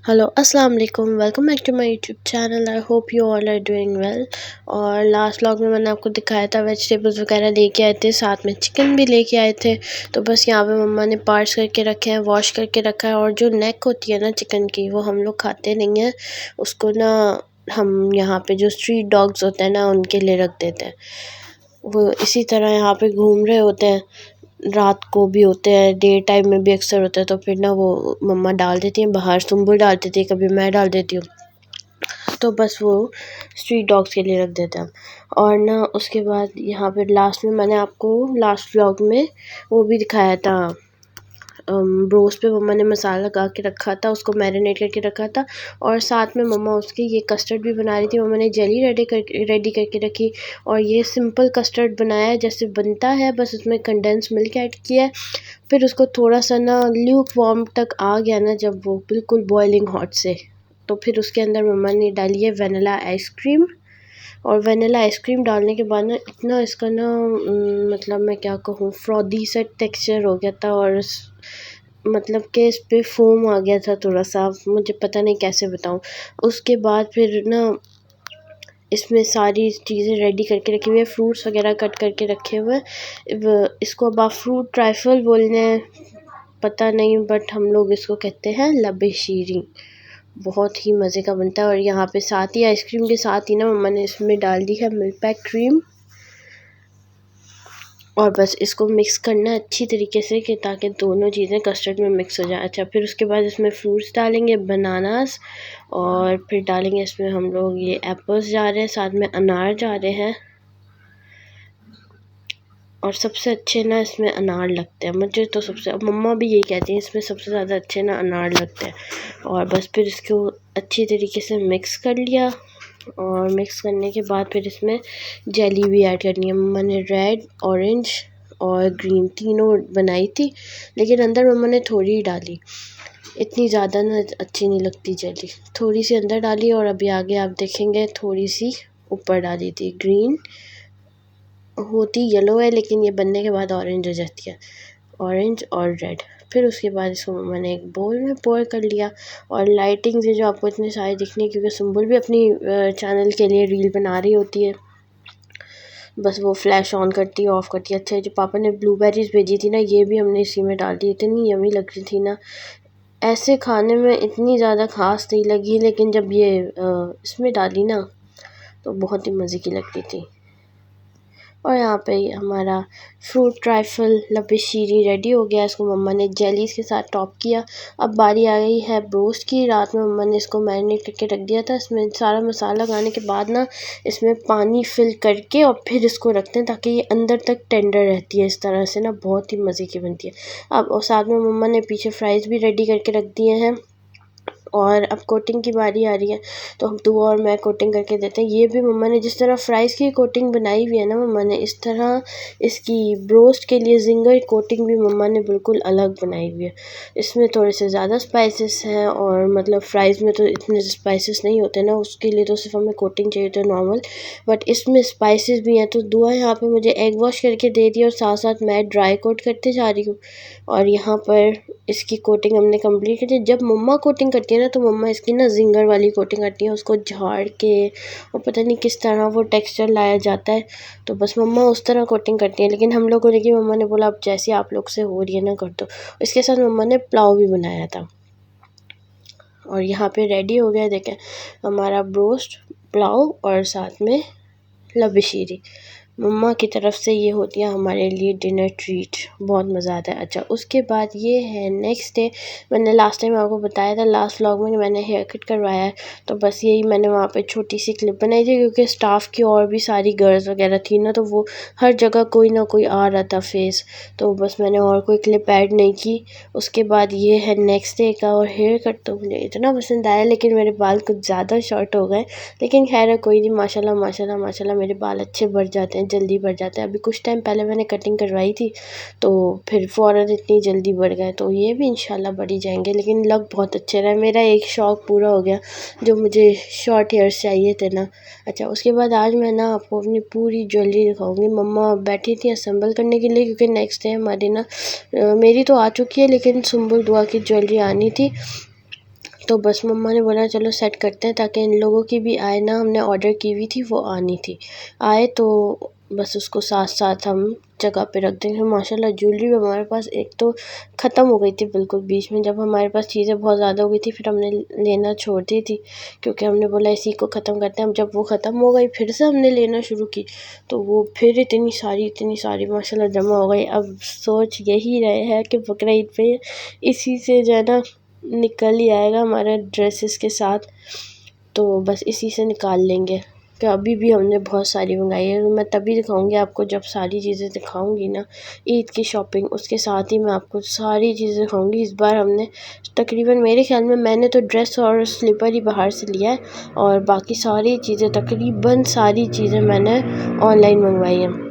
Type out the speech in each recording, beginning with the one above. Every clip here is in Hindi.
हेलो अस्सलाम वालेकुम, welcome back to my YouTube channel. I hope you all are doing well. और लास्ट व्लॉग में मैंने आपको दिखाया था वेजिटेबल्स वगैरह लेके आए थे, साथ में चिकन भी लेके आए थे। तो बस यहाँ पे मम्मा ने पार्ट्स करके रखे हैं, वॉश करके रखा है। और जो नेक होती है ना चिकन की, वो हम लोग खाते नहीं हैं उसको ना। हम यहाँ पे जो स्ट्रीट डॉग्स होते हैं ना, उनके लिए रख देते हैं। वो इसी तरह यहाँ पे घूम रहे होते हैं, रात को भी होते हैं, डे टाइम में भी अक्सर होता है। तो फिर ना वो मम्मा डाल देती हैं बाहर, सुम्बुल डाल देती है, कभी मैं डाल देती हूँ। तो बस वो स्ट्रीट डॉग्स के लिए रख देते हैं। और ना उसके बाद यहाँ पे लास्ट में मैंने आपको लास्ट व्लॉग में वो भी दिखाया था, रोस्ट पे मम्मा ने मसाला लगा के रखा था, उसको मैरिनेट करके रखा था। और साथ में मम्मा उसके ये कस्टर्ड भी बना रही थी। मम्मा ने जेली रेडी करके रखी। और ये सिंपल कस्टर्ड बनाया है जैसे बनता है, बस उसमें कंडेंस मिल्क ऐड किया है। फिर उसको थोड़ा सा ना ल्यूक वार्म तक आ गया ना, जब वो बिल्कुल बॉइलिंग हॉट से, तो फिर उसके अंदर मम्मा ने डाली है वनीला आइसक्रीम। और वनीला आइसक्रीम डालने के बाद ना इतना इसका ना मतलब मैं क्या कहूँ, फ्रॉदी सा टेक्सचर हो गया था। और मतलब कि इस पे फोम आ गया था थोड़ा सा, मुझे पता नहीं कैसे बताऊँ। उसके बाद फिर ना इसमें सारी चीज़ें रेडी करके रखी हुई है, फ्रूट्स वगैरह कट करके रखे हुए हैं। इसको अब आप फ्रूट ट्राइफल बोलने पता नहीं, बट हम लोग इसको कहते हैं लबे शीरी। बहुत ही मज़े का बनता है। और यहाँ पे साथ ही आइसक्रीम के साथ ही ना मम्मा ने इसमें डाल दी है मिल्क पैक क्रीम। और बस इसको मिक्स करना है अच्छी तरीके से, कि ताकि दोनों चीज़ें कस्टर्ड में मिक्स हो जाए। अच्छा, फिर उसके बाद इसमें फ्रूट्स डालेंगे, बनानास। और फिर डालेंगे इसमें हम लोग ये एप्पल्स जा रहे हैं, साथ में अनार जा रहे हैं। और सबसे अच्छे ना इसमें अनार लगते हैं मुझे, तो सबसे, मम्मा भी यही कहती हैं, इसमें सबसे ज़्यादा अच्छे ना अनार लगते हैं। और बस फिर इसको अच्छी तरीके से मिक्स कर लिया। और मिक्स करने के बाद फिर इसमें जेली भी ऐड करनी है। मम्मा ने रेड, ऑरेंज और ग्रीन तीनों बनाई थी, लेकिन अंदर मम्मा ने थोड़ी ही डाली, इतनी ज़्यादा ना अच्छी नहीं लगती जेली। थोड़ी सी अंदर डाली, और अभी आगे आप देखेंगे थोड़ी सी ऊपर डाली थी। ग्रीन होती येलो है, लेकिन ये बनने के बाद ऑरेंज हो जाती है, ऑरेंज और रेड। फिर उसके बाद इसको मैंने एक बोल में पोर कर लिया। और लाइटिंग से जो आपको इतने सारे दिखने, क्योंकि सुम्बुल भी अपनी चैनल के लिए रील बना रही होती है, बस वो फ्लैश ऑन करती है, ऑफ करती है। अच्छा, जो पापा ने ब्लूबेरीज भेजी थी ना, ये भी हमने इसी में डाल दी, इतनी यमी लग रही थी ना। ऐसे खाने में इतनी ज़्यादा खास नहीं लगी, लेकिन जब ये इसमें डाली ना, तो बहुत ही मज़े की लगती थी। और यहाँ पे हमारा फ्रूट ट्राइफल लबे शीरी रेडी हो गया। इसको मम्मा ने जेलीज़ के साथ टॉप किया। अब बारी आ गई है ब्रोस्ट की। रात में मम्मा ने इसको मैरिनेट करके रख दिया था। इसमें सारा मसाला लगाने के बाद ना इसमें पानी फिल करके और फिर इसको रखते हैं, ताकि ये अंदर तक टेंडर रहती है। इस तरह से ना बहुत ही मज़े की बनती है। अब और साथ में मम्मा ने पीछे फ्राइज़ भी रेडी करके रख दिए हैं। और अब कोटिंग की बारी आ रही है, तो हम तू और मैं कोटिंग करके देते हैं। ये भी मम्मा ने जिस तरह फ्राइज़ की कोटिंग बनाई हुई है ना मम्मा ने, इस तरह इसकी ब्रोस्ट के लिए जिंगर कोटिंग भी मम्मा ने बिल्कुल अलग बनाई हुई है। इसमें थोड़े से ज़्यादा स्पाइसेस हैं, और मतलब फ्राइज़ में तो इतने स्पाइसेस नहीं होते ना, उसके लिए तो सिर्फ हमें कोटिंग चाहिए होता है नॉर्मल, बट इसमें स्पाइसेस भी हैं। तो दुआ यहाँ पे मुझे एग वॉश करके दे दी, और साथ साथ मैं ड्राई कोट करते जा रही हूँ। और यहाँ पर इसकी कोटिंग हमने कंप्लीट कर दी। जब मम्मा कोटिंग करती है ना, तो मम्मा इसकी ना जिंगर वाली कोटिंग करती है, उसको झाड़ के, और पता नहीं किस तरह वो टेक्सचर लाया जाता है। तो बस मम्मा उस तरह कोटिंग करती है, लेकिन हम लोगों ने की, मम्मा ने बोला अब जैसे आप लोग से हो रही है ना कर दो। इसके साथ मम्मा ने पुलाव भी बनाया था। और यहाँ पे रेडी हो गया, देखें हमारा ब्रोस्ट, पुलाव और साथ में लबशीरी। मम्मा की तरफ से ये होती है हमारे लिए डिनर ट्रीट, बहुत मज़ा आता है। अच्छा, उसके बाद ये है नेक्स्ट डे। मैंने लास्ट टाइम आपको बताया था लास्ट व्लॉग में कि मैंने हेयर कट करवाया है, तो बस यही मैंने वहाँ पे छोटी सी क्लिप बनाई थी, क्योंकि स्टाफ की और भी सारी गर्ल्स वगैरह थी ना, तो वो हर जगह कोई ना कोई आ रहा था फेस, तो बस मैंने और कोई क्लिप ऐड नहीं की। उसके बाद ये है नेक्स्ट डे का, और हेयर कट तो मुझे इतना पसंद आया, लेकिन मेरे बाल कुछ ज़्यादा शॉर्ट हो गए, लेकिन खैर कोई नहीं, माशाल्लाह माशाल्लाह माशाल्लाह मेरे बाल अच्छे बढ़ जाते हैं, जल्दी बढ़ जाते हैं। अभी कुछ टाइम पहले मैंने कटिंग करवाई थी, तो फिर फ़ौरन इतनी जल्दी बढ़ गए, तो ये भी इंशाल्लाह बढ़ ही जाएंगे। लेकिन लग बहुत अच्छे रहे, मेरा एक शौक़ पूरा हो गया जो मुझे शॉर्ट हेयर्स चाहिए थे ना। अच्छा, उसके बाद आज मैं ना आपको अपनी पूरी ज्वेलरी दिखाऊंगी। मम्मा बैठी थी असेंबल करने के लिए, क्योंकि नेक्स्ट डे हमारी ना मेरी तो आ चुकी है, लेकिन सुम्बुल दुआ की ज्वेलरी आनी थी, तो बस मम्मा ने बोला चलो सेट करते हैं ताकि इन लोगों की भी आए ना, हमने ऑर्डर की हुई थी वो आनी थी, आए तो बस उसको साथ साथ हम जगह पे रख देंगे। माशाल्लाह ज्वेलरी भी हमारे पास एक तो ख़त्म हो गई थी बिल्कुल बीच में, जब हमारे पास चीज़ें बहुत ज़्यादा हो गई थी फिर हमने लेना छोड़ दी थी, क्योंकि हमने बोला इसी को ख़त्म करते हैं। अब जब वो ख़त्म हो गई फिर से हमने लेना शुरू की तो वो फिर इतनी सारी माशाल्लाह जमा हो गई। अब सोच यही रहे हैं कि बकरा ईद पे इसी से जो है ना निकल ही आएगा हमारे ड्रेसेस के साथ, तो बस इसी से निकाल लेंगे। कि अभी भी हमने बहुत सारी मंगाई है, मैं तभी दिखाऊंगी आपको जब सारी चीज़ें दिखाऊंगी ना ईद की शॉपिंग, उसके साथ ही मैं आपको सारी चीज़ें दिखाऊंगी। इस बार हमने तकरीबन मेरे ख्याल में मैंने तो ड्रेस और स्लीपर ही बाहर से लिया है, और बाकी सारी चीज़ें तकरीबन सारी चीज़ें मैंने ऑनलाइन मंगवाई हैं।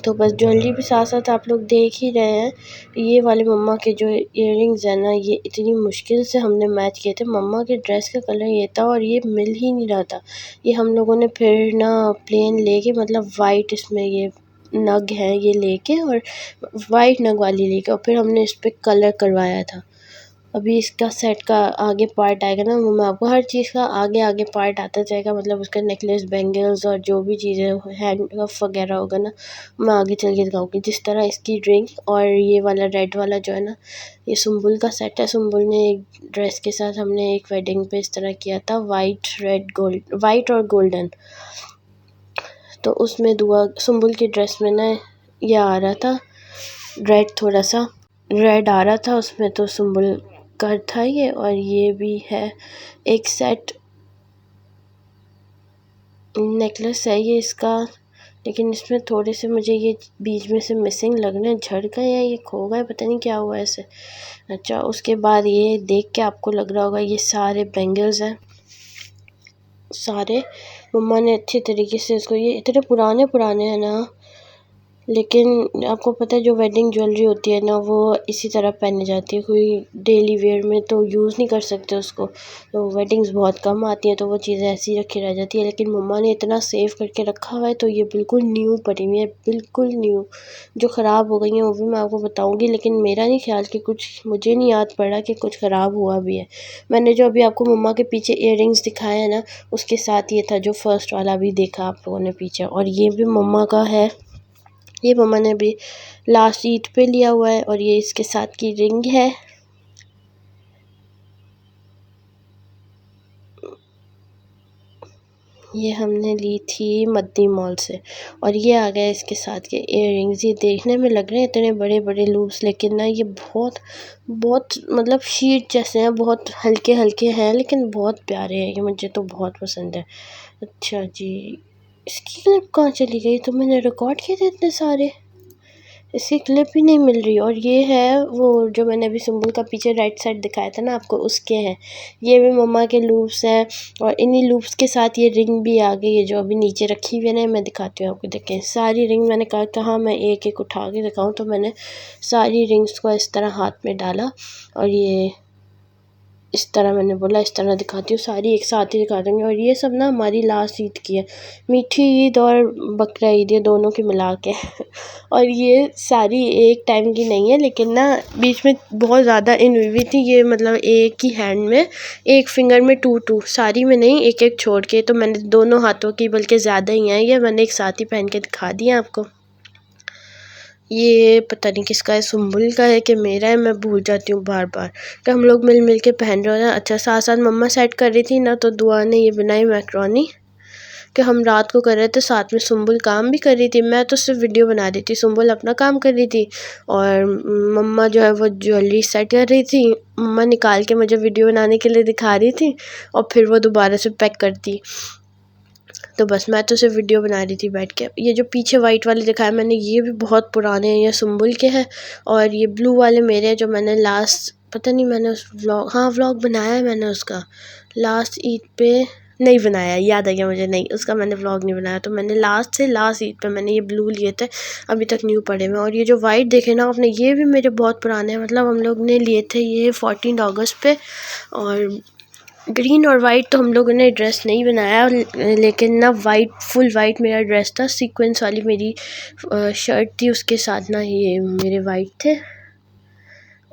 तो बस ज्वेलरी भी साथ साथ आप लोग देख ही रहे हैं। ये वाले मम्मा के जो इयररिंग्स हैं ना, ये इतनी मुश्किल से हमने मैच किए थे। मम्मा के ड्रेस का कलर ये था और ये मिल ही नहीं रहा था। ये हम लोगों ने फिर ना प्लेन लेके, मतलब वाइट इसमें ये नग है ये लेके, और वाइट नग वाली लेके, और फिर हमने इस पर कलर करवाया था। अभी इसका सेट का आगे पार्ट आएगा ना, मैं आपको हर चीज़ का आगे आगे पार्ट आता जाएगा, मतलब उसका नेकलेस, बैंगल्स और जो भी चीज़ें हैंड कफ वगैरह होगा ना, मैं आगे चल के दिखाऊँगी। जिस तरह इसकी रिंग और ये वाला रेड वाला जो है ना, ये सुम्बुल का सेट है। सुम्बुल ने एक ड्रेस के साथ हमने एक वेडिंग पे इस तरह किया था, वाइट और गोल्डन। तो उसमें दुआ सुम्बुल की ड्रेस में ना ये आ रहा था रेड, थोड़ा सा रेड आ रहा था उसमें, तो सुम्बुल का था ये। और ये भी है एक सेट नेकलेस है ये इसका, लेकिन इसमें थोड़े से मुझे ये बीच में से मिसिंग लग रहे हैं, झड़ गए हैं, ये खो गए, पता नहीं क्या हुआ ऐसे। अच्छा, उसके बाद ये देख के आपको लग रहा होगा ये सारे बैंगल्स हैं, सारे मम्मा ने अच्छे तरीके से इसको, ये इतने पुराने हैं ना, लेकिन आपको पता है जो वेडिंग ज्वेलरी होती है ना वो इसी तरह पहनी जाती है, कोई डेली वेयर में तो यूज़ नहीं कर सकते उसको, तो वेडिंग्स बहुत कम आती हैं तो वो चीज़ें ऐसी रखी रह जाती है। लेकिन मम्मा ने इतना सेव करके रखा हुआ है तो ये बिल्कुल न्यू पड़ी हुई है, बिल्कुल न्यू। जो ख़राब हो गई हैं वो भी मैं आपको बताऊँगी, लेकिन मेरा नहीं ख्याल कि कुछ, मुझे नहीं याद पड़ा कि कुछ ख़राब हुआ भी है। मैंने जो अभी आपको मम्मा के पीछे इयररिंग्स दिखाए हैं ना, उसके साथ ये था जो फर्स्ट वाला भी देखा आप लोगों ने पीछे, और ये भी मम्मा का है। ये मम्मा ने भी लास्ट ईद पे लिया हुआ है, और ये इसके साथ की रिंग है। ये हमने ली थी मदनी मॉल से, और ये आ गया इसके साथ के इयररिंग्स। ये देखने में लग रहे हैं इतने बड़े बड़े लूप्स, लेकिन ना ये बहुत बहुत मतलब शीट जैसे हैं, बहुत हल्के हल्के हैं, लेकिन बहुत प्यारे हैं, ये मुझे तो बहुत पसंद है। अच्छा जी, इसकी क्लिप कहाँ चली गई? तो मैंने रिकॉर्ड किए थे इतने सारे, इसकी क्लिप ही नहीं मिल रही। और ये है वो जो मैंने अभी सुम्बुल का पीछे राइट साइड दिखाया था ना आपको, उसके हैं। ये भी मम्मा के लूप्स हैं, और इन्हीं लूप्स के साथ ये रिंग भी आ गई है जो अभी नीचे रखी हुई है ना, मैं दिखाती हूँ आपको। देखें सारी रिंग, मैंने कहा मैं एक एक उठा के दिखाऊँ, तो मैंने सारी रिंग्स को इस तरह हाथ में डाला, और ये इस तरह मैंने बोला इस तरह दिखाती हूँ, सारी एक साथ ही दिखा दूँगी। और ये सब ना हमारी लास्ट ईद की है, मीठी ईद और बकरा ईद, ये दोनों की मिला के और ये सारी एक टाइम की नहीं है, लेकिन ना बीच में बहुत ज़्यादा इन हुई थी ये, मतलब एक ही हैंड में, एक फिंगर में टू सारी में नहीं, एक एक छोड़ के, तो मैंने दोनों हाथों की, बल्कि ज़्यादा ही हैं ये, मैंने एक साथ ही पहन के दिखा दिया आपको। ये पता नहीं किसका है, सुम्बुल का है कि मेरा है, मैं भूल जाती हूँ बार बार, कि हम लोग मिल के पहन रहे हैं। अच्छा, साथ साथ मम्मा सेट कर रही थी ना, तो दुआ ने ये बनाई मैक्रोनी, कि हम रात को कर रहे थे, साथ में सुम्बुल काम भी कर रही थी, मैं तो सिर्फ वीडियो बना रही थी, सुम्बुल अपना काम कर रही थी, और मम्मा जो है वो ज्वेलरी सेट कर रही थी। मम्मा निकाल के मुझे वीडियो बनाने के लिए दिखा रही थी, और फिर वो दोबारा से पैक करती, तो बस मैं तो सिर्फ वीडियो बना रही थी बैठ के। ये जो पीछे वाइट वाले दिखाया मैंने, ये भी बहुत पुराने हैं, ये सुम्बुल के हैं, और ये ब्लू वाले मेरे हैं, जो मैंने लास्ट, पता नहीं मैंने उस व्लॉग, हाँ व्लॉग बनाया है मैंने उसका, लास्ट ईद पे नहीं बनाया, याद आ गया मुझे, नहीं उसका मैंने व्लॉग नहीं बनाया। तो मैंने लास्ट ईद पे मैंने ये ब्लू लिए थे, अभी तक न्यू पड़े हुए। और ये जो वाइट देखे ना आपने, ये भी मेरे बहुत पुराने हैं, मतलब हम लोग ने लिए थे ये 14 अगस्त पे। और ग्रीन और वाइट तो हम लोगों ने ड्रेस नहीं बनाया, लेकिन ना वाइट, फुल वाइट मेरा ड्रेस था, सीक्वेंस वाली मेरी शर्ट थी, उसके साथ ना ये मेरे वाइट थे।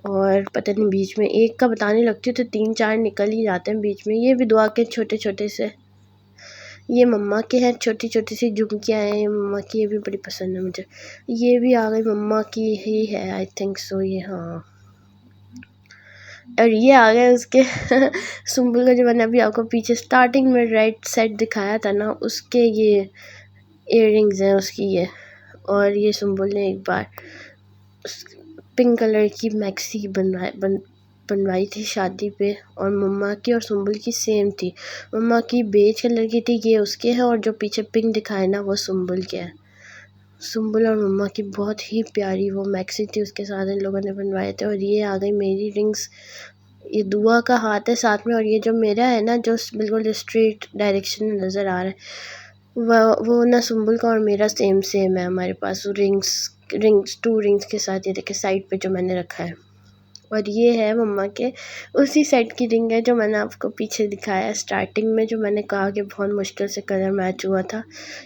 और पता नहीं बीच में एक का बताने लगती हूँ तो 3-4 निकल ही जाते हैं बीच में। ये भी दुआ के छोटे छोटे से, ये मम्मा के हैं, छोटी छोटी सी झुमकियाँ हैं ये मम्मा की, ये भी बड़ी पसंद है मुझे। ये भी आ गई मम्मा की ही है आई थिंक सो ये, हाँ। और ये आ गए उसके सुम्बुल का, जो मैंने अभी आपको पीछे स्टार्टिंग में राइट साइड दिखाया था ना, उसके ये इयररिंग्स हैं उसकी ये। और ये सुम्बुल ने एक बार पिंक कलर की मैक्सी बनवाई थी शादी पे, और मम्मा की और सुम्बुल की सेम थी। मम्मा की बेज कलर की थी, ये उसके है, और जो पीछे पिंक दिखाए ना वो सुम्बुल के है। सुम्बुल और मम्मा की बहुत ही प्यारी वो मैक्सी थी, उसके साथ इन लोगों ने बनवाए थे। और ये आ गई मेरी रिंग्स, ये दुआ का हाथ है साथ में, और ये जो मेरा है ना जो बिल्कुल स्ट्रेट डायरेक्शन में नज़र आ रहा है वो ना सुम्बुल का और मेरा सेम सेम है हमारे पास। रिंग्स 2 रिंग्स के साथ, ये देखिए साइड पे जो मैंने रखा है। और ये है मम्मा के उसी सेट की रिंग है जो मैंने आपको पीछे दिखाया स्टार्टिंग में, जो मैंने कहा कि बहुत मुश्किल से कलर मैच हुआ था।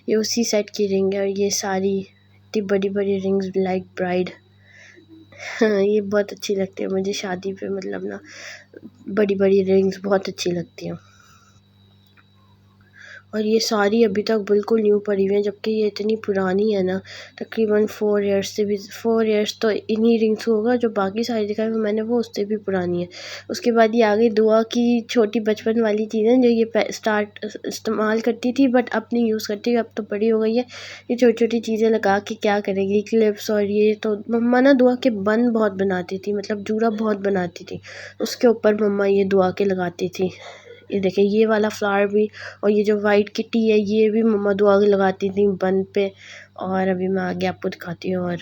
ये उसी सेट की रिंग है। और ये सारी इतनी बड़ी बड़ी रिंग्स लाइक ब्राइड ये बहुत अच्छी लगती है मुझे शादी पे, मतलब ना बड़ी बड़ी रिंग्स बहुत अच्छी लगती हैं। और ये सारी अभी तक बिल्कुल न्यू पड़ी हुई हैं, जबकि ये इतनी पुरानी है ना, तकरीबन 4 इयर्स से भी 4 इयर्स तो इन्हीं रिंग्स को होगा। जो बाकी सारी दिखाई मैंने वो उससे भी पुरानी है। उसके बाद ये आ गई दुआ की छोटी बचपन वाली चीज़ें जो ये स्टार्ट इस्तेमाल करती थी बट अब नहीं यूज़ करती, अब तो बड़ी हो गई है। ये छोटी छोटी चीज़ें लगा के क्या करेगी, क्लिप्स। और ये तो मम्मा ना दुआ के बन बहुत बनाती थी, मतलब जूड़ा बहुत बनाती थी, उसके ऊपर मम्मा ये दुआ के लगाती थी। ये देखिए ये वाला फ्लावर भी, और ये जो वाइट किट्टी है ये भी मम्मा दुआ की लगाती थी बन पे। और अभी मैं आगे आपको दिखाती हूँ। और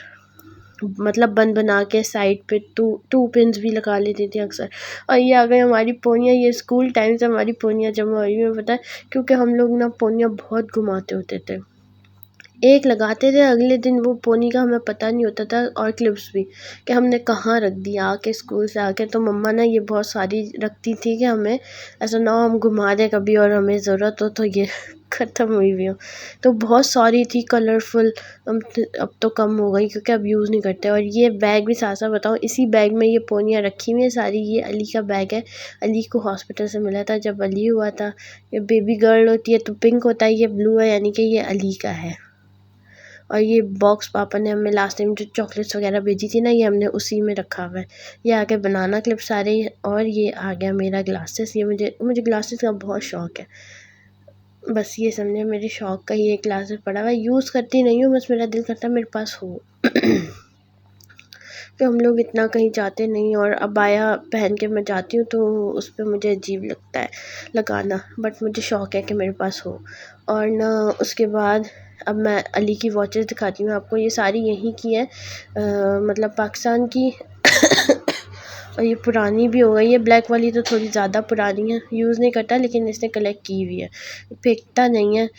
मतलब बन बना के साइड पे टू पिन्स भी लगा लेती थी अक्सर। और ये आ गई हमारी पोनिया, ये स्कूल टाइम से हमारी पोनिया जमा हुई है, पता है, क्योंकि हम लोग ना पोनिया बहुत घुमाते होते थे। एक लगाते थे, अगले दिन वो पोनी का हमें पता नहीं होता था, और क्लिप्स भी कि हमने कहाँ रख दिया आके स्कूल से आके। तो मम्मा ना ये बहुत सारी रखती थी कि हमें ऐसा ना हो हम घुमा दें कभी और हमें ज़रूरत हो तो ये ख़त्म हुई हुई हो। तो बहुत सारी थी कलरफुल, अब तो कम हो गई क्योंकि अब यूज़ नहीं करते। और ये बैग भी साथ साथ बताओ, इसी बैग में ये पोनियाँ रखी हुई हैं सारी। ये अली का बैग है, अली को हॉस्पिटल से मिला था जब अली हुआ था। ये बेबी गर्ल होती है तो पिंक होता है, ये ब्लू है, यानी कि ये अली का है। और ये बॉक्स पापा ने हमें लास्ट टाइम जो चॉकलेट्स वगैरह भेजी थी ना, ये हमने उसी में रखा हुआ है। ये आ गया बनाना क्लिप सारे, और ये आ गया मेरा ग्लासेस। ये मुझे ग्लासेस का बहुत शौक़ है, बस ये समझे मेरे शौक़ का ही एक ग्लासेस पड़ा हुआ है। यूज़ करती नहीं हूँ, बस मेरा दिल करता है मेरे पास हो तो हम लोग इतना कहीं जाते नहीं, और अबाया पहन के मैं जाती हूँ तो उस पर मुझे अजीब लगता है लगाना, बट मुझे शौक़ है कि मेरे पास हो। और ना उसके बाद अब मैं अली की वॉचेस दिखाती हूँ आपको। ये सारी यहीं की है, मतलब पाकिस्तान की और ये पुरानी भी हो गई है। ब्लैक वाली तो थोड़ी ज़्यादा पुरानी है, यूज़ नहीं करता, लेकिन इसने कलेक्ट की हुई है, फेंकता नहीं है,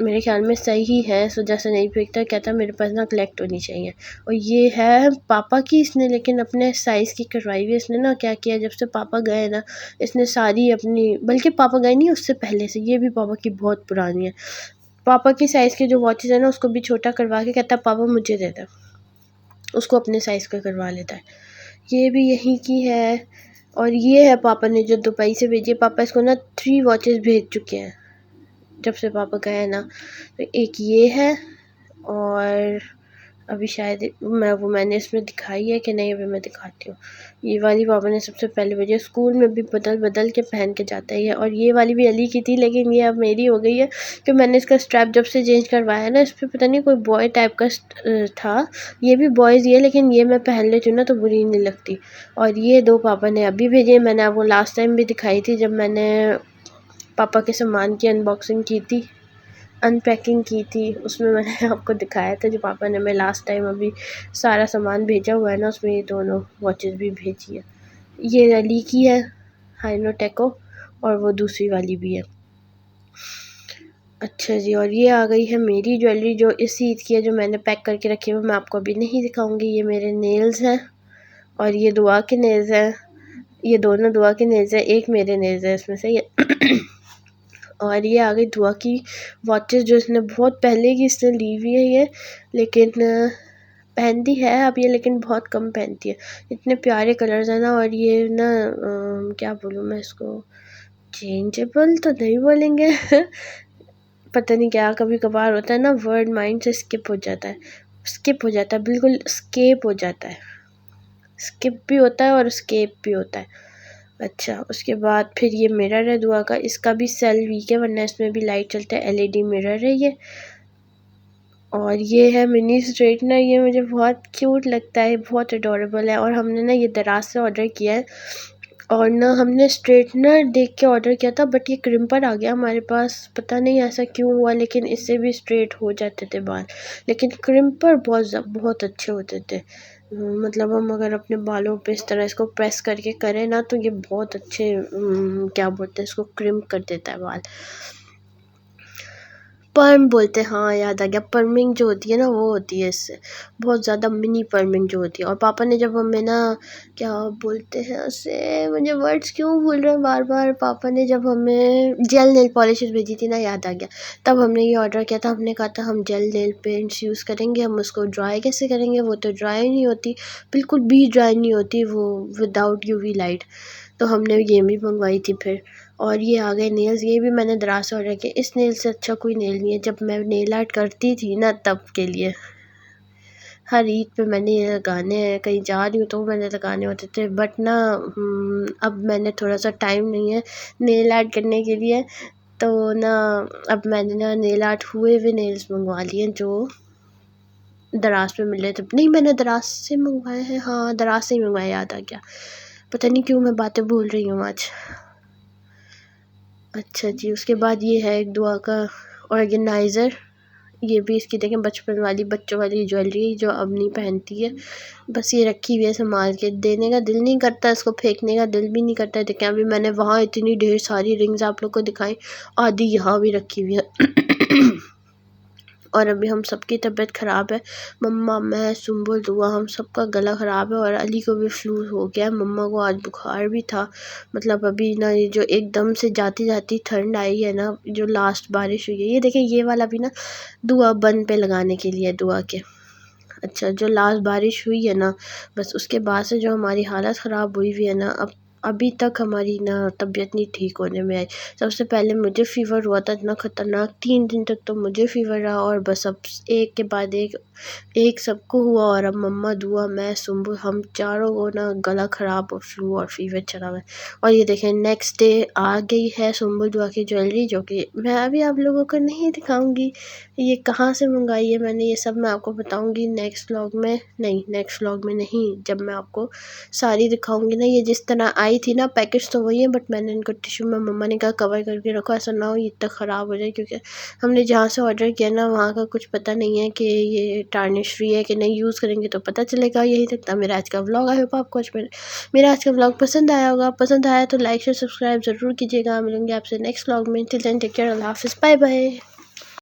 मेरे ख्याल में सही है। सो जैसे नहीं फेंकता, कहता मेरे पास ना कलेक्ट होनी चाहिए। और ये है पापा की, इसने लेकिन अपने साइज़ की करवाई हुई है। इसने ना क्या किया, जब से पापा गए ना, इसने सारी अपनी, बल्कि पापा गए नहीं उससे पहले से, ये भी पापा की बहुत पुरानी है। पापा की साइज़ के जो वॉचेस है ना, उसको भी छोटा करवा के कहता पापा मुझे दे दे, उसको अपने साइज़ का करवा लेता है। ये भी यहीं की है। और ये है पापा ने जो दुबई से भेजी है। पापा इसको ना 3 वॉचेस भेज चुके हैं जब से पापा गए ना। तो एक ये है, और अभी शायद मैंने इसमें दिखाई है कि नहीं, अभी मैं दिखाती हूँ। ये वाली पापा ने सबसे पहले भेजी, स्कूल में भी बदल बदल के पहन के जाता है ये। और ये वाली भी अली की थी, लेकिन ये अब मेरी हो गई है कि मैंने इसका स्ट्रैप जब से चेंज करवाया ना, इस पर पता नहीं कोई बॉय टाइप का था। ये भी बॉयज़ ही है, लेकिन ये मैं पहन लेती हूँ ना तो बुरी नहीं लगती। और ये 2 पापा ने अभी भेजे, मैंने आपको लास्ट टाइम भी दिखाई थी जब मैंने पापा के सामान की अनबॉक्सिंग की थी, अनपैकिंग की थी, उसमें मैंने आपको दिखाया था जो पापा ने मैं लास्ट टाइम अभी सारा सामान भेजा हुआ है ना, उसमें ये दोनों वॉचेस भी भेजी है। ये अली की है हाइनोटेको, और वो दूसरी वाली भी है। अच्छा जी, और ये आ गई है मेरी ज्वेलरी जो इस ईद की है, जो मैंने पैक करके रखी है, मैं आपको अभी नहीं दिखाऊंगी। ये मेरे नेल्स हैं, और ये दुआ के नेल्स हैं, ये दोनों दुआ के नेल्स हैं, एक मेरे नेल्स है इसमें से ये और ये आ गई दुआ की वॉचेस जो इसने बहुत पहले की इसने ली हुई है ये, लेकिन पहनती है अब ये, लेकिन बहुत कम पहनती है। इतने प्यारे कलर्स हैं ना, और ये ना क्या बोलूँ मैं इसको, चेंजेबल तो नहीं बोलेंगे पता नहीं क्या, कभी कभार होता है ना वर्ड माइंड से स्किप हो जाता है, बिल्कुल स्केप हो जाता है। स्किप भी होता है और स्केप भी होता है। अच्छा, उसके बाद फिर ये मिरर है दुआ का, इसका भी सेल वीक है, वरना इसमें भी लाइट चलता है। LED मिरर है ये। और ये है मिनी स्ट्रेटनर, ये मुझे बहुत क्यूट लगता है, बहुत अडोरेबल है। और हमने ना ये दराज से ऑर्डर किया है, और ना हमने स्ट्रेटनर देख के ऑर्डर किया था, बट ये क्रिम्पर आ गया हमारे पास, पता नहीं ऐसा क्यों हुआ, लेकिन इससे भी स्ट्रेट हो जाते थे बाल, लेकिन क्रिम्पर बहुत अच्छे होते थे। मतलब हम अगर अपने बालों पे इस तरह इसको प्रेस करके करें ना, तो ये बहुत अच्छे क्या बोलते हैं इसको, क्रिम्प कर देता है बाल। पर्म बोलते हैं, हाँ याद आ गया, पर्मिंग जो होती है ना वो होती है इससे, बहुत ज़्यादा मिनी पर्मिंग जो होती है। और पापा ने जब हमें ना, क्या बोलते हैं उसे, मुझे वर्ड्स क्यों भूल रहे हैं बार बार, पापा ने जब हमें जेल नेल पॉलिशेस भेजी थी ना, याद आ गया, तब हमने ये ऑर्डर किया था। हमने कहा था हम जेल नेल पेंट्स यूज़ करेंगे, हम उसको ड्राई कैसे करेंगे, वो तो ड्राई नहीं होती, बिल्कुल भी ड्राई नहीं होती वो, विदाउट UV लाइट। तो हमने ये भी मंगवाई थी फिर। और ये आ गए नेल्स, ये भी मैंने दराज से ऑर्डर किया। इस नेल से अच्छा कोई नेल नहीं है, जब मैं नेल आर्ट करती थी ना तब के लिए। हर ईद पे मैंने ये लगाने हैं, कहीं जा रही हूँ तो मैंने लगाने होते थे, बट ना अब मैंने थोड़ा सा टाइम नहीं है नेल आर्ट करने के लिए, तो ना अब मैंने ना नेल आर्ट हुए हुए नेल्स मंगवा लिए जो दराज पे मिल रहे थे। नहीं, मैंने दराज से मंगवाए हैं, हाँ दराज से ही मंगवाए, याद आ गया। पता नहीं क्यों मैं बातें भूल रही हूँ आज। अच्छा जी, उसके बाद ये है एक दुआ का ऑर्गेनाइज़र, ये भी इसकी देखें बचपन वाली बच्चों वाली ज्वेलरी जो अब नहीं पहनती है, बस ये रखी हुई है संभाल के, देने का दिल नहीं करता, इसको फेंकने का दिल भी नहीं करता। देखें अभी मैंने वहाँ इतनी ढेर सारी रिंग्स आप लोग को दिखाई, आधी यहाँ भी रखी हुई है और अभी हम सबकी तबीयत ख़राब है, मम्मा, मैं, सुम्बुल, दुआ, हम सबका गला ख़राब है, और अली को भी फ्लू हो गया है, मम्मा को आज बुखार भी था। मतलब अभी ना ये जो एकदम से जाती जाती ठंड आई है ना, जो लास्ट बारिश हुई है, ये देखें ये वाला भी ना दुआ बन पे लगाने के लिए दुआ के। अच्छा, जो लास्ट बारिश हुई है ना, बस उसके बाद से जो हमारी हालत ख़राब हुई हुई है ना, अब अभी तक हमारी ना तबीयत नहीं ठीक होने में आई। सबसे पहले मुझे फ़ीवर हुआ था इतना ख़तरनाक, 3 दिन तक तो मुझे फ़ीवर रहा, और बस अब एक के बाद एक सबको हुआ, और अब मम्मा, दुआ, मैं, सुम्बुल, हम चारों को ना गला ख़राब और फ्लू और फ़ीवर चला हुआ है। और ये देखें नेक्स्ट डे आ गई है सुम्बुल दुआ की ज्वेलरी, जो कि मैं अभी आप लोगों को नहीं दिखाऊंगी ये कहाँ से मंगाई है मैंने, ये सब मैं आपको बताऊंगी नेक्स्ट व्लॉग में, नहीं, जब मैं आपको सारी दिखाऊंगी ना। ये जिस तरह आई थी ना, पैकेज तो वही है, बट मैंने इनको टिश्यू में, मम्मा ने कहा कवर करके रखो, ऐसा ना हो ये इतना ख़राब हो जाए, क्योंकि हमने जहाँ से ऑर्डर किया ना वहाँ का कुछ पता नहीं है कि ये टार्निश फ्री है कि नहीं, यूज़ करेंगे तो पता चलेगा। यही तक था मेरा आज का व्लॉग। आई होप आपको आज मेरा आज का व्लॉग पसंद आया होगा, पसंद आया तो लाइक शेयर सब्सक्राइब ज़रूर कीजिएगा। मिलूंगी आपसे नेक्स्ट व्लॉग में, टिल देन टेक केयर, अल्लाह हाफिज़, बाय बाय।